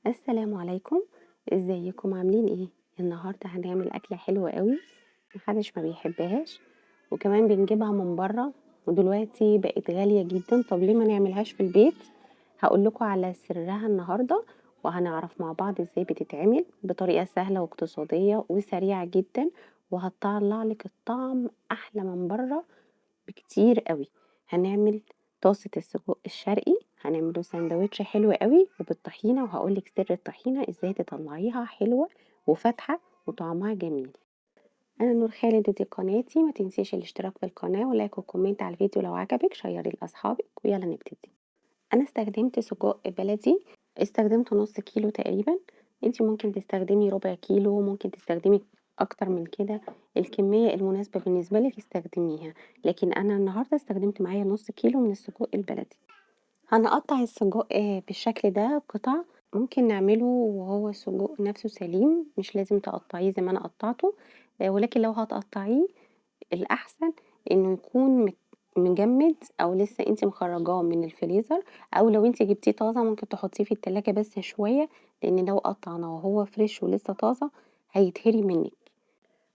السلام عليكم. ازيكم عاملين ايه؟ النهارده هنعمل اكله حلوه قوي، محدش ما بيحبهاش، وكمان بنجيبها من بره، ودلوقتي بقت غاليه جدا. طب ليه ما نعملهاش في البيت؟ هقول لكم على سرها النهارده، وهنعرف مع بعض ازاي بتتعمل بطريقه سهله واقتصاديه وسريعه جدا، وهتطلع لك الطعم احلى من بره بكتير قوي. هنعمل طاسة السجق الشرقي، هنعمله ساندوتش حلو قوي وبالطحينة، وهقولك سر الطحينة ازاي تطلعيها حلوة وفاتحة وطعمها جميل. انا نور خالد، ودي قناتي. ما تنسيش الاشتراك في القناة ولايك وكومنت على الفيديو لو عجبك، شيري لاصحابك، ويلا نبتدي. انا استخدمت سجق بلدي، استخدمت نص كيلو تقريبا. انتي ممكن تستخدمي ربع كيلو، ممكن تستخدمي اكتر من كده، الكمية المناسبة بالنسبة لك استخدميها. لكن انا النهاردة استخدمت معايا نص كيلو من السجق البلدي. هنقطع السجق بالشكل ده قطع. ممكن نعمله وهو السجق نفسه سليم، مش لازم تقطعيه زي ما انا قطعته. ولكن لو هتقطعيه الأحسن إنه يكون مجمد، أو لسه أنتِ مخرّجاه من الفريزر، أو لو أنتِ جبتيه طازة ممكن تحطيه في التلاجة بس شوية، لإن لو قطعناه وهو فريش ولسه طازة هيتهري منِّك.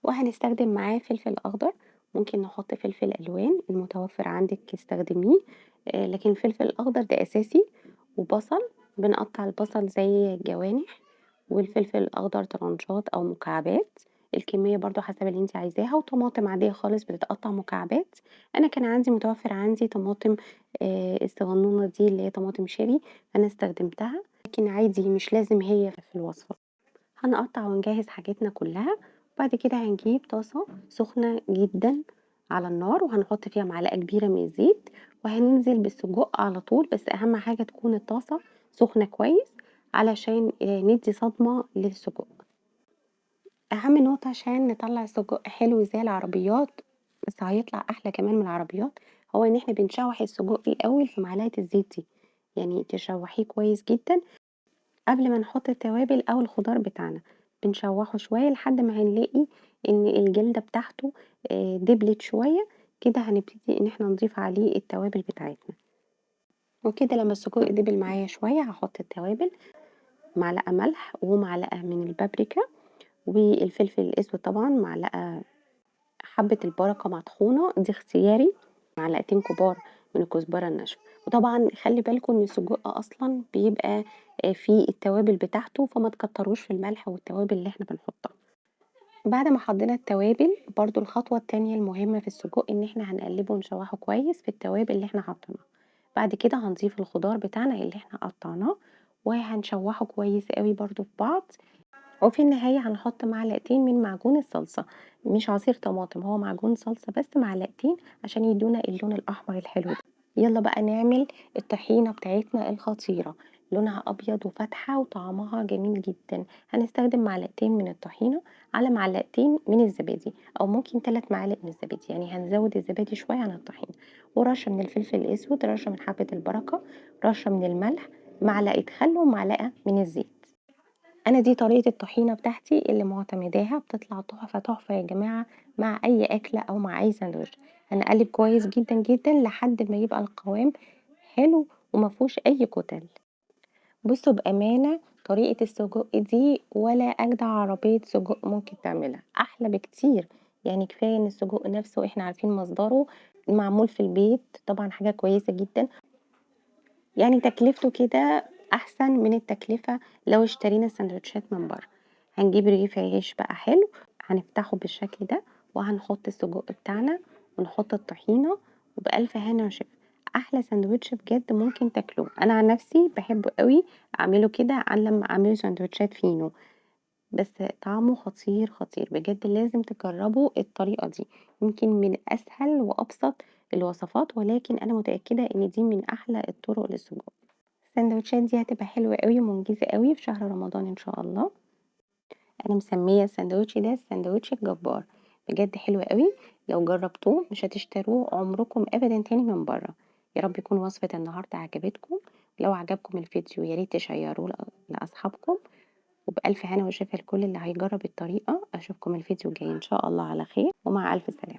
وهنستخدم معاه فلفل أخضر، ممكن نحط فلفل ألوان المتوفر عندِك استخدميه، لكن الفلفل الأخضر ده أساسي. وبصل، بنقطّع البصل زي جوانح، والفلفل الأخضر طرنشات أو مكعبات، الكمية برضه حسب اللي أنتِ عايزاها. وطماطم عادية خالص بتتقطّع مكعبات. أنا كان متوفر عندي طماطم الصغنونة دي اللي هي طماطم شيري، فأنا استخدمتها، لكن عادي مش لازم هي في الوصفة. هنقطّع ونجهّز حاجتنا كلّها، وبعد كده هنجيب طاسة سخنة جدًا على النار، وهنحط فيها معلقة كبيرة من الزيت، وهننزل بالسجق على طول. بس أهم حاجة تكون الطاسة سخنة كويس علشان ندّي صدمة للسجق. أهم نقطة عشان نطلّع السجق حلو زي العربيات، بس هيطلع أحلى كمان من العربيات، هو إن إحنا بنشوّح السجق الأول في معلقة الزيت دي، يعني تشوّحيه كويس جدًا قبل ما نحط التوابل أو الخضار بتاعنا. بنشوحه شوية لحد ما هنلاقي إن الجلدة بتاعته دبلت شوية، كده هنبتدي إن إحنا نضيف عليه التوابل بتاعتنا. وكده لما السجق دبل معايا شوية هاحط التوابل، معلقة ملح ومعلقة من البابريكا والفلفل الأسود طبعًا، معلقة حبة البركة مطحونة دي اختياري، معلقتين كبار من الكزبرة الناشفة. وطبعًا خلّي بالكم إن السجق أصلًا بيبقى فيه التوابل بتاعته، فما تكتروش في الملح والتوابل اللي إحنا بنحطها. بعد ما حطينا التوابل، برضه الخطوة التانية المهمة في السجق إن إحنا هنقلبه ونشوحه كويس في التوابل اللي إحنا حاطينها. بعد كده هنضيف الخضار بتاعنا اللي إحنا قطعناه، وهنشوحه كويس أوي برضه في بعض. وفي النهاية هنحط معلقتين من معجون الصلصة، مش عصير طماطم، هو معجون صلصة بس معلقتين عشان يدونا اللون الأحمر الحلو ده. يلا بقى نعمل الطحينة بتاعتنا الخطيرة، لونها أبيض وفاتحة وطعمها جميل جدا. هنستخدم معلقتين من الطحينة على معلقتين من الزبادي، أو ممكن 3 معالق من الزبادي، يعني هنزود الزبادي شوية عن الطحينة. ورشة من الفلفل الأسود، رشة من حبة البركة، رشة من الملح، معلقة خل، ومعلقة من الزيت. أنا دي طريقة الطحينة بتاعتي اللي معتمداها، بتطلع تحفة تحفة يا جماعة مع أي أكلة أو مع أي ساندوتش. هنقلب كويس جدًا جدًا لحد ما يبقى القوام حلو ومفيهوش أي كتل. بصوا بأمانة طريقة السجق دي ولا أجدع عربية سجق ممكن تعملها، أحلى بكتير. يعني كفاية إن السجق نفسه إحنا عارفين مصدره، معمول في البيت، طبعًا حاجة كويسة جدًا. يعني تكلفته كده أحسن من التكلفة لو اشترينا الساندوتشات من برّه. هنجيب رغيف عيش بقى حلو، هنفتحه بالشكل ده، وهنحط السجق بتاعنا ونحط الطحينة، وبألف هنا وشفا. أحلى ساندوتش بجد ممكن تاكلوه. أنا عن نفسي باحبه أوي أعمله كده عن لمّا أعمله ساندوتشات فينو، بس طعمه خطير، خطير، بجد لازم تجربوا الطريقة دي. يمكن من أسهل وأبسط الوصفات، ولكن أنا متأكدة إن دي من أحلى الطرق للسجق. الساندوتشات دي هتبقى حلوة أوي ومنجزة أوي في شهر رمضان إن شاء الله. أنا مسمية الساندوتش ده الساندوتش الجبار، بجد حلو أوي. لو جربتوه مش هتشتروه عمركم أبدًا تاني من برّه. يا رب يكون وصفة النهارده عجبتكم. لو عجبكم الفيديو يا ريت تشيروه لأصحابكم، وبألف هنا وشفا لكل اللي هيجرب الطريقة. أشوفكم الفيديو الجاي إن شاء الله على خير، ومع ألف سلامة.